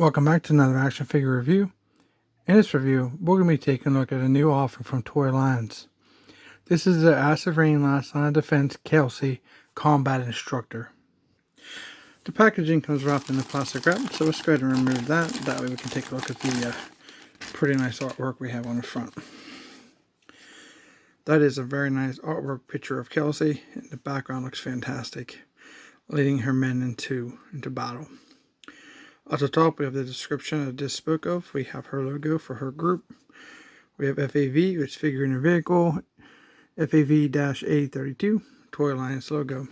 Welcome back to another action figure review. In this review, we're going to be taking a look at a new offering from Toy Lines. This is the Acid Rain Last Line of Defense Kelsey Combat Instructor. The packaging comes wrapped in a plastic wrap, so let's go ahead and remove that. That way we can take a look at the pretty nice artwork we have on the front. That is a very nice artwork picture of Kelsey, and the background looks fantastic, leading her men into battle. At the top, we have the description of this spoke of. We have her logo for her group. We have FAV, which figure in her vehicle, FAV-A32, Toy Lines logo.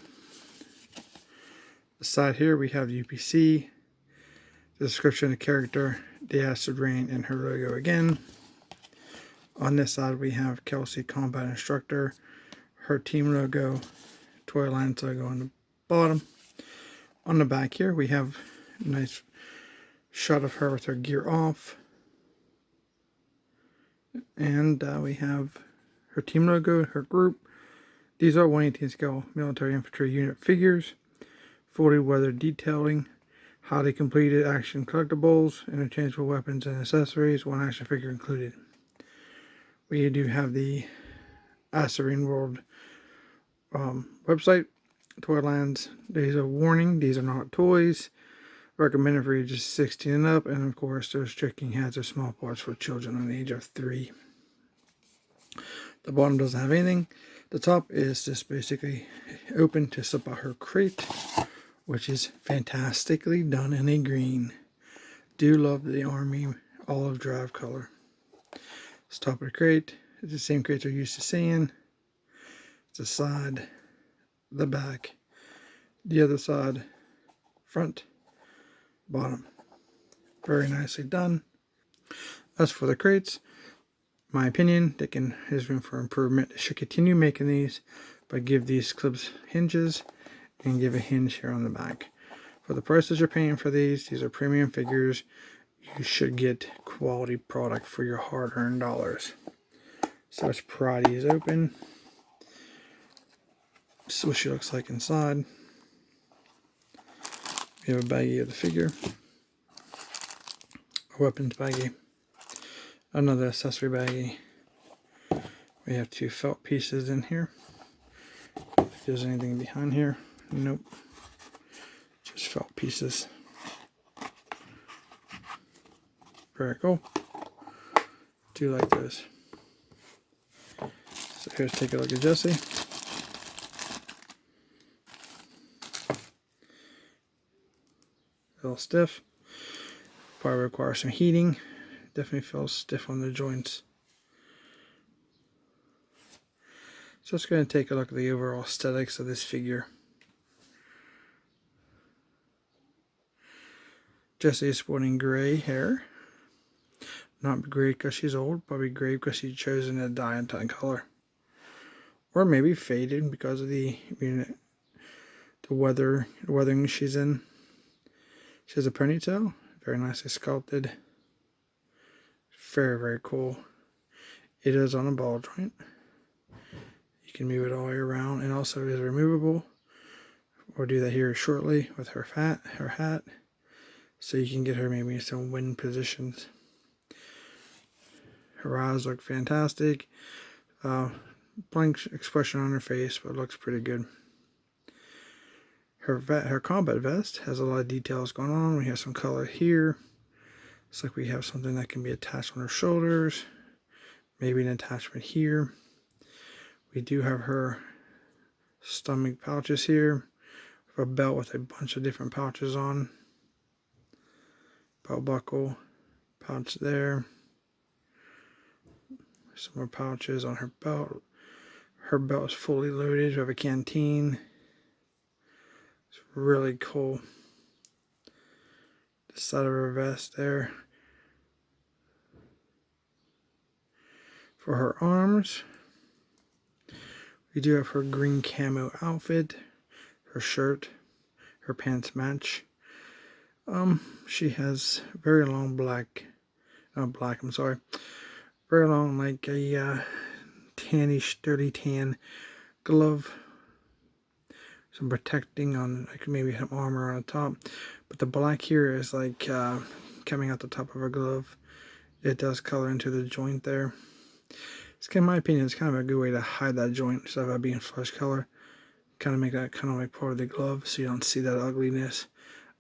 The side here, we have UPC, the description of the character, the Acid Rain, and her logo again. On this side, we have Kelsey Combat Instructor, her team logo, Toy Lines logo on the bottom. On the back here, we have a nice shot of her with her gear off, and we have her team logo, her group. These are 1/18 scale military infantry unit figures, fully weathered detailing, highly completed action collectibles, interchangeable weapons and accessories, one action figure included. We do have the Acid Rain World website, Toy Lines. These are warning, these are not toys. Recommended for ages 16 and up, and of course there's restricting hazard small parts for children on the age of 3. The bottom doesn't have anything. The top is just basically open to slip out her crate, which is fantastically done in a green. Do love the Army olive drab color. It's top of the crate. It's the same crate you're used to seeing. It's the side, the back, the other side, front, bottom. Very nicely done. As for the crates, my opinion, there's room for improvement. They should continue making these, but give these clips hinges and give a hinge here on the back. For the prices you're paying for these are premium figures. You should get quality product for your hard-earned dollars. So let's pry these open. This is what she looks like inside. We have a baggie of the figure, a weapons baggie, another accessory baggie. We have 2 felt pieces in here. If there's anything behind here, nope. Just felt pieces. Very cool. Do like those. So here's take a look at Jessie. A little stiff. Probably requires some heating. Definitely feels stiff on the joints. So let's go ahead and take a look at the overall aesthetics of this figure. Jessie is sporting gray hair. Not gray because she's old, probably gray because she's chosen a dye and tie color. Or maybe faded because of the weathering she's in. She has a ponytail, very nicely sculpted. Very, very cool. It is on a ball joint. You can move it all the way around, and also is removable. We'll do that here shortly with her hat, so you can get her maybe in some wind positions. Her eyes look fantastic. Blank expression on her face, but looks pretty good. Her combat vest has a lot of details going on. We have some color here. Looks like we have something that can be attached on her shoulders. Maybe an attachment here. We do have her stomach pouches here. We have a belt with a bunch of different pouches on. Belt buckle, pouch there. Some more pouches on her belt. Her belt is fully loaded. We have a canteen. It's really cool. The side of her vest there. For her arms, we do have her green camo outfit, her shirt, her pants match. She has very long very long, like a tannish, dirty tan glove. Some protecting on, like maybe some armor on the top. But the black here is like coming out the top of her glove. It does color into the joint there. It's in my opinion, it's kind of a good way to hide that joint instead of it being flesh color. Kind of make that kind of like part of the glove so you don't see that ugliness.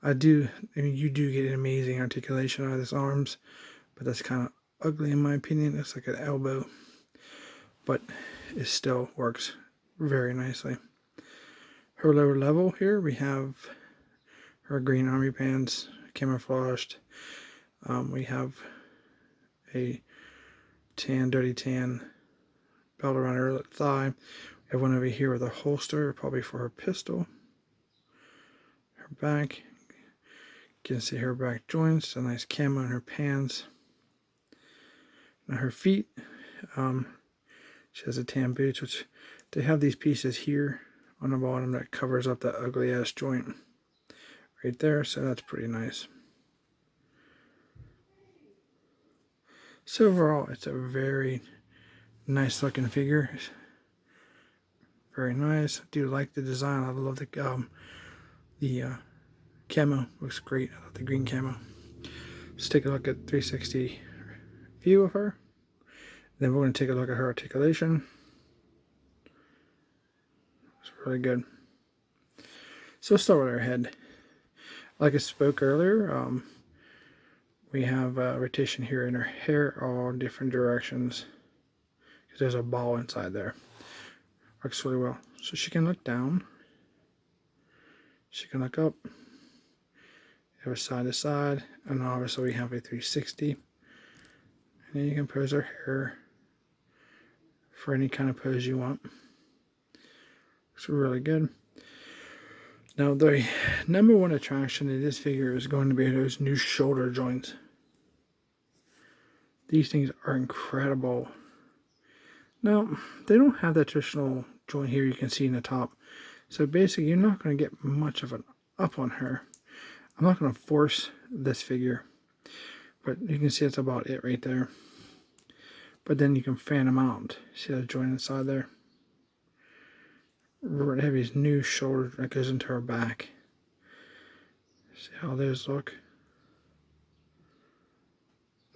I mean, you do get an amazing articulation out of this arms, but that's kind of ugly in my opinion. It's like an elbow, but it still works very nicely. Her lower level here, we have her green army pants, camouflaged. We have a dirty tan belt around her thigh. We have one over here with a holster, probably for her pistol. Her back, you can see her back joints, a nice camo in her pants. Now her feet, she has a tan boots, which they have these pieces here on the bottom that covers up that ugly ass joint right there, so that's pretty nice. So overall, it's a very nice looking figure. Very nice. I do like the design. I love the camo. Looks great. I love the green camo. Let's take a look at 360 view of her. Then we're going to take a look at her articulation. It's really good. So let's start with her head. Like I spoke earlier, we have rotation here in her hair, all different directions. Because there's a ball inside there. Works really well. So she can look down. She can look up. You have a side to side. And obviously we have a 360. And then you can pose her hair for any kind of pose you want. Looks really good. Now the number one attraction in this figure is going to be those new shoulder joints. These things are incredible. Now, they don't have that traditional joint here you can see in the top. So basically, you're not going to get much of an up on her. I'm not going to force this figure. But you can see that's about it right there. But then you can fan them out. See that joint inside there? They have these new shoulder that goes into her back. See how those look?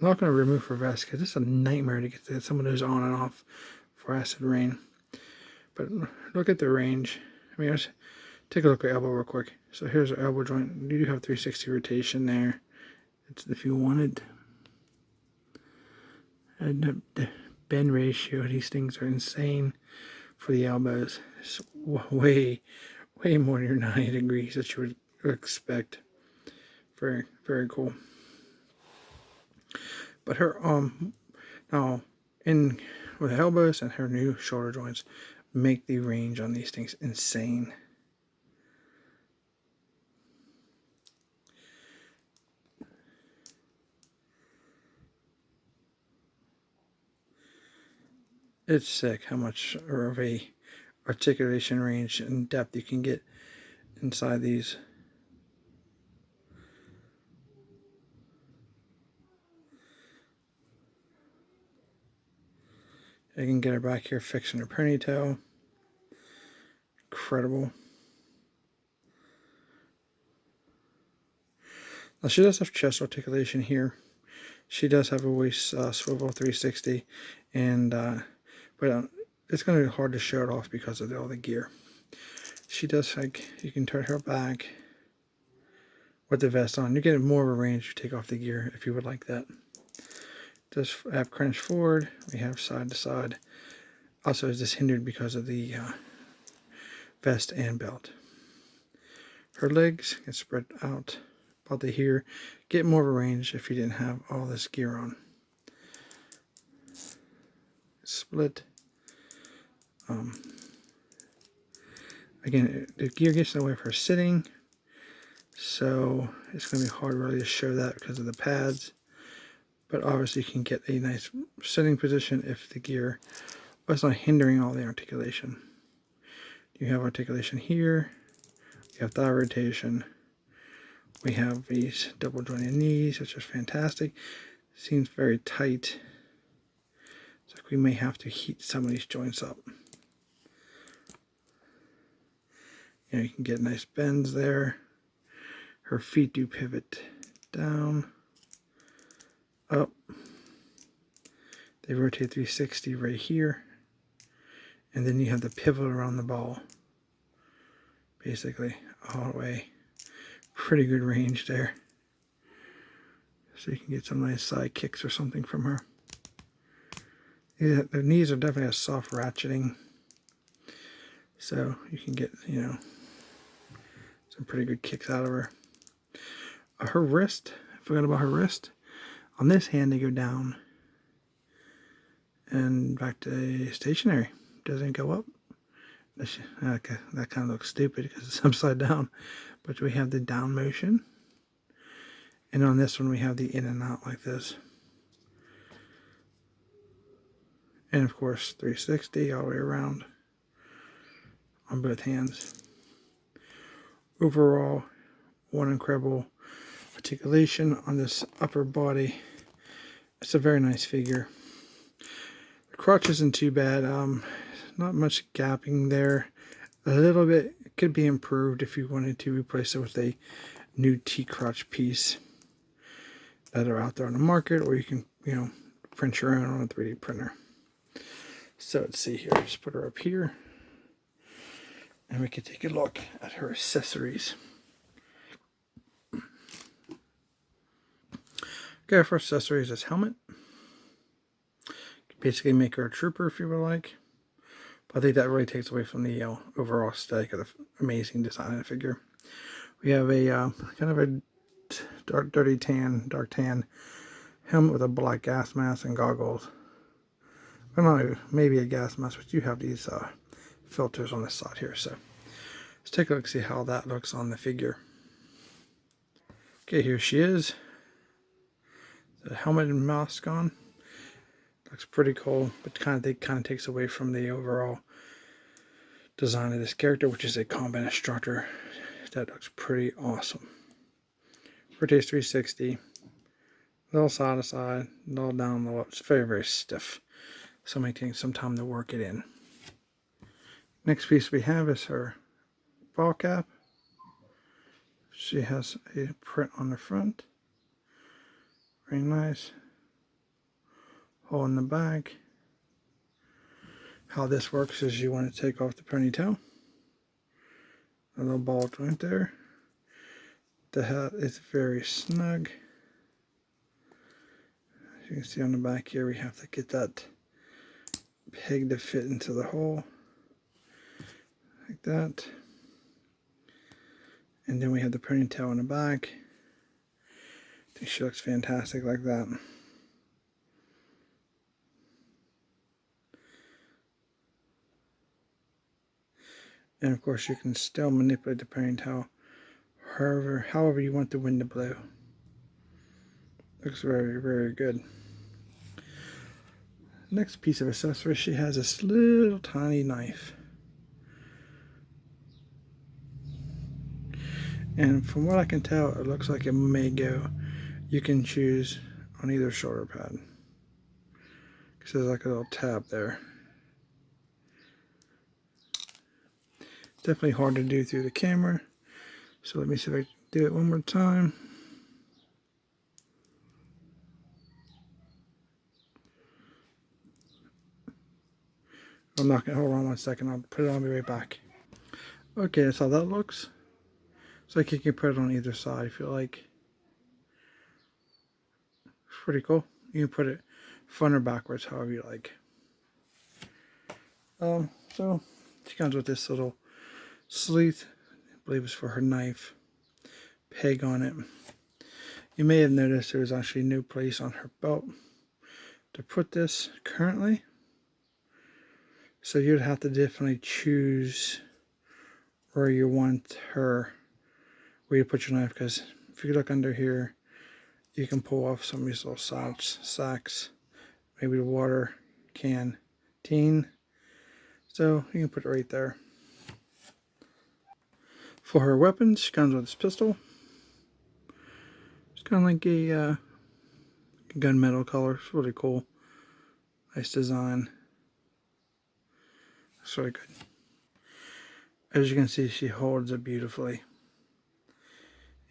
I'm not going to remove her vest because it's a nightmare to get some of those on and off for acid rain. But look at the range. I mean, let's take a look at her elbow real quick. So here's her elbow joint. You do have 360 rotation there. It's if you wanted. And the bend ratio, these things are insane for the elbows. It's way more than your 90 degrees that you would expect. Very, very cool. But her now with her elbows and her new shoulder joints make the range on these things insane. It's sick how much of a articulation range and depth you can get inside these. You can get her back here fixing her ponytail. Incredible. Now she does have chest articulation here. She does have a waist swivel 360, and but it's going to be hard to show it off because of all the gear. She does, like, you can turn her back with the vest on. You get more of a range if you take off the gear if you would like that. Does have crunch forward. We have side to side. Also, is this hindered because of the vest and belt. Her legs can spread out about to here. Get more of a range if you didn't have all this gear on. Split. Again, the gear gets in the way of her sitting, so it's going to be hard really to show that because of the pads. But obviously you can get a nice sitting position if the gear was not hindering all the articulation. You have articulation here, you have thigh rotation, we have these double jointed knees, which is fantastic. Seems very tight. It's like we may have to heat some of these joints up. You know, you can get nice bends there. Her feet do pivot down. up. They rotate 360 right here. And then you have the pivot around the ball. Basically, all the way. Pretty good range there. So you can get some nice side kicks or something from her. The knees are definitely a soft ratcheting. So you can get, you know, some pretty good kicks out of her. Her wrist, I forgot about her wrist. On this hand, they go down and back to stationary. Doesn't go up. Okay, that kind of looks stupid because it's upside down. But we have the down motion. And on this one, we have the in and out like this. And of course, 360 all the way around on both hands. Overall, one incredible articulation on this upper body. It's a very nice figure. The crotch isn't too bad. Not much gapping there. A little bit. It could be improved if you wanted to replace it with a new T-crotch piece that are out there on the market, or you can, you know, print your own on a 3D printer. So let's see here. Just put her up here, and we can take a look at her accessories. Okay, our first accessory is this helmet. You can basically make her a trooper if you would like. But I think that really takes away from the overall aesthetic of the amazing design of the figure. We have a kind of a dark tan helmet with a black gas mask and goggles. I don't know, maybe a gas mask, but you have these filters on the side here. So let's take a look, see how that looks on the figure. Okay, here she is. The helmet and mask on. Looks pretty cool, but it kind of takes away from the overall design of this character, which is a combat instructor. That looks pretty awesome. Rotates 360, a little side to side, a little down, a little up. It's very, very stiff. So it may take some time to work it in. Next piece we have is her ball cap. She has a print on the front. Very nice. Hole in the back. How this works is you want to take off the ponytail. A little ball joint there. The hat is very snug. As you can see on the back here, we have to get that peg to fit into the hole. Like that. And then we have the ponytail in the back. I think she looks fantastic like that. And of course you can still manipulate the ponytail however you want the wind to blow. Looks very, very good. Next piece of accessory, she has this little tiny knife. And from what I can tell, it looks like it may go. You can choose on either shoulder pad. Because there's like a little tab there. Definitely hard to do through the camera. So let me see if I can do it one more time. I'm not gonna, hold on one second, I'll put it on, be right back. Okay, that's how that looks. So you can put it on either side if you like. It's pretty cool. You can put it front or backwards, however you like. So she comes with this little sleeve, I believe it's for her knife, peg on it. You may have noticed there's actually no place on her belt to put this currently. So you'd have to definitely choose where you want her, where you put your knife, because if you look under here, you can pull off some of these little sacks, maybe the water canteen. So you can put it right there. For her weapons, she comes with this pistol. It's kind of like a gunmetal color. It's really cool. Nice design. It's really good. As you can see, she holds it beautifully.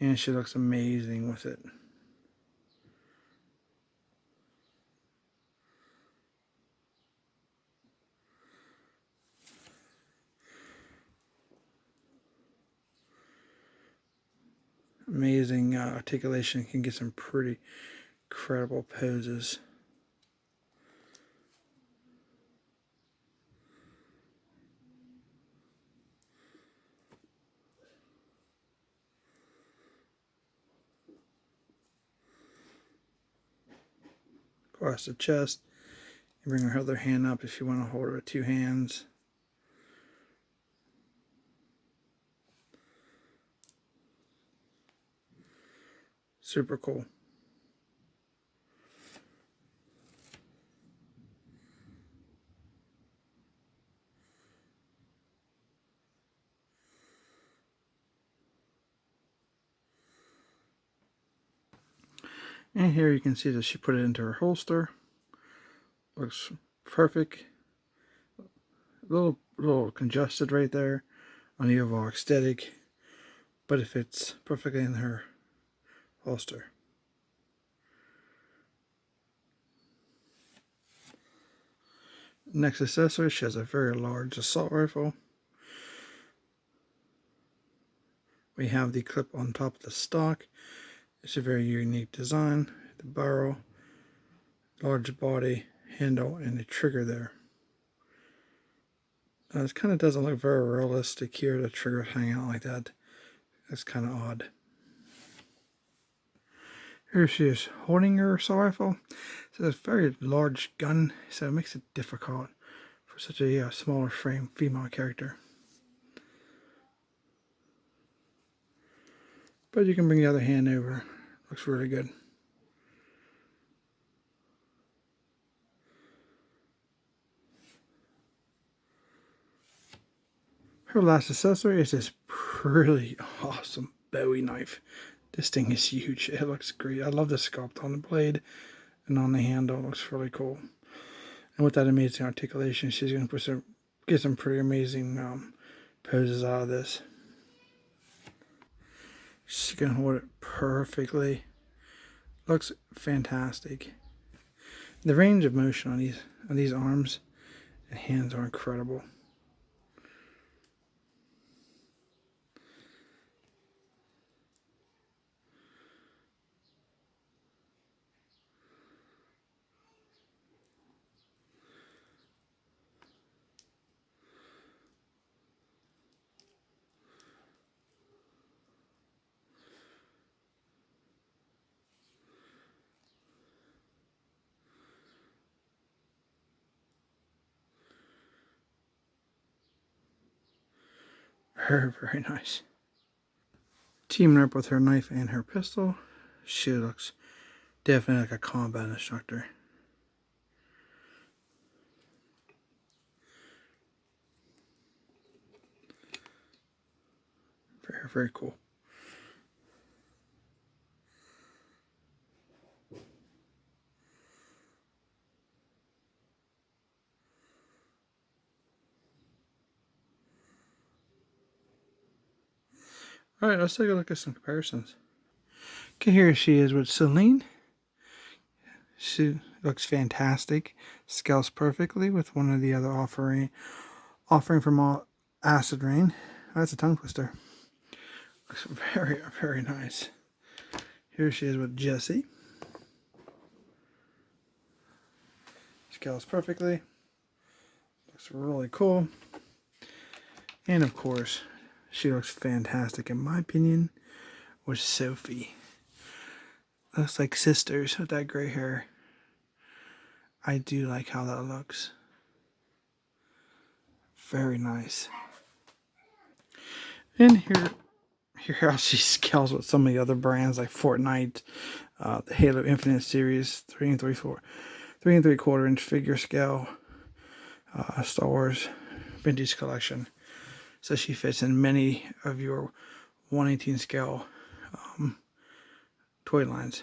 And she looks amazing with it. amazing articulation. Can get some pretty incredible poses. Across the chest. You bring her other hand up if you want to hold her with two hands. Super cool. And here you can see that she put it into her holster. Looks perfect. A little congested right there on the overall aesthetic, but it fits perfectly in her holster. Next accessory, she has a very large assault rifle. We have the clip on top of the stock. It's a very unique design. The barrel, large body, handle, and the trigger there. It kind of doesn't look very realistic here, the trigger hanging out like that. That's kind of odd. Here she is holding her assault rifle. It's a very large gun, so it makes it difficult for such a smaller frame female character. But you can bring the other hand over. Looks really good. Her last accessory is this really awesome Bowie knife. This thing is huge. It looks great. I love the sculpt on the blade and on the handle. It looks really cool. And with that amazing articulation, she's going to get some pretty amazing poses out of this. She's going to hold it perfectly. Looks fantastic. The range of motion on these arms and hands are incredible. Very, very nice. Teaming up with her knife and her pistol, she looks definitely like a combat instructor. Very, very cool. Alright, let's take a look at some comparisons. Okay, here she is with Celine. She looks fantastic. Scales perfectly with one of the other offering from Acid Rain. Oh, that's a tongue twister. Looks very, very nice. Here she is with Jessie. Scales perfectly. Looks really cool. And of course, she looks fantastic in my opinion with Sophie. Looks like sisters with that gray hair. I do like how that looks. Very nice. And here how she scales with some of the other brands like Fortnite, the Halo Infinite series, 3 3/4 inch figure scale, Star Wars vintage collection. So she fits in many of your 1/18 scale toy lines.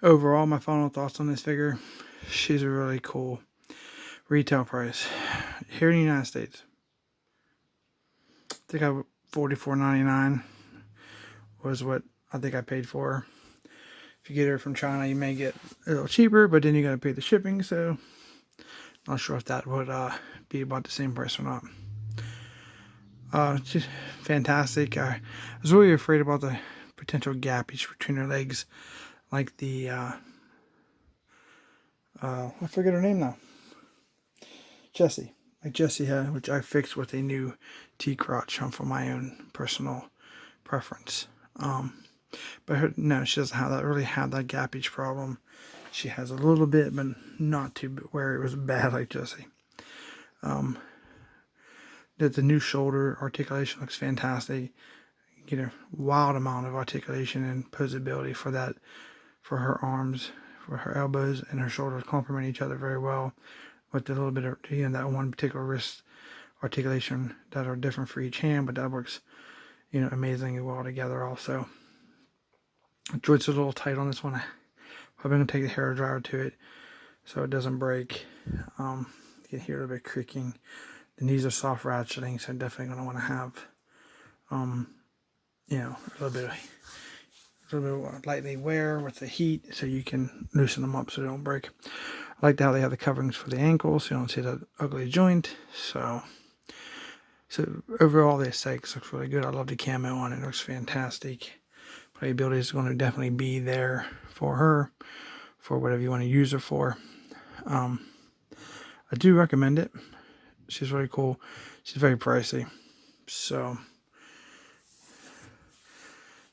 Overall, my final thoughts on this figure: she's a really cool. Retail price here in the United States, I think $44.99 was what I think I paid for her. If you get her from China, you may get a little cheaper, but then you got to pay the shipping. So, not sure if that would be about the same price or not. Just fantastic. I was really afraid about the potential gappage between her legs, like the I forget her name now. Jessie, like Jessie had, which I fixed with a new T-crotch for my own personal preference. But no, she doesn't really have that gappage problem. She has a little bit, but not too where it was bad like Jessie. The new shoulder articulation looks fantastic. You get a wild amount of articulation and posability for that, for her arms, for her elbows, and her shoulders complement each other very well. With a little bit of, that one particular wrist articulation that are different for each hand, but that works, amazingly well together also. The joints are a little tight on this one. I'm probably going to take the hair dryer to it so it doesn't break. You can hear a little bit creaking. The knees are soft ratcheting, so I'm definitely going to want to have, a little bit of lightly wear with the heat so you can loosen them up so they don't break. I like how they have the coverings for the ankles so you don't see that ugly joint. So overall, the aesthetics looks really good. I love the camo on it. It looks fantastic. Playability is going to definitely be there for her, for whatever you want to use her for. I do recommend it. She's really cool. She's very pricey. So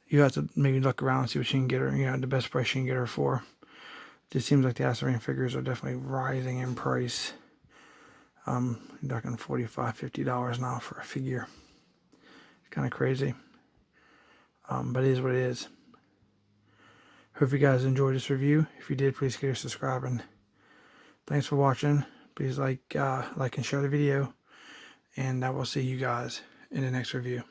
you have to maybe look around and see what you can get her, the best price you can get her for. It just seems like the NAUS Marine figures are definitely rising in price. You're talking $45, $50 now for a figure. It's kind of crazy. But it is what it is. Hope you guys enjoyed this review. If you did, please consider subscribing. Thanks for watching. Please like and share the video. And I will see you guys in the next review.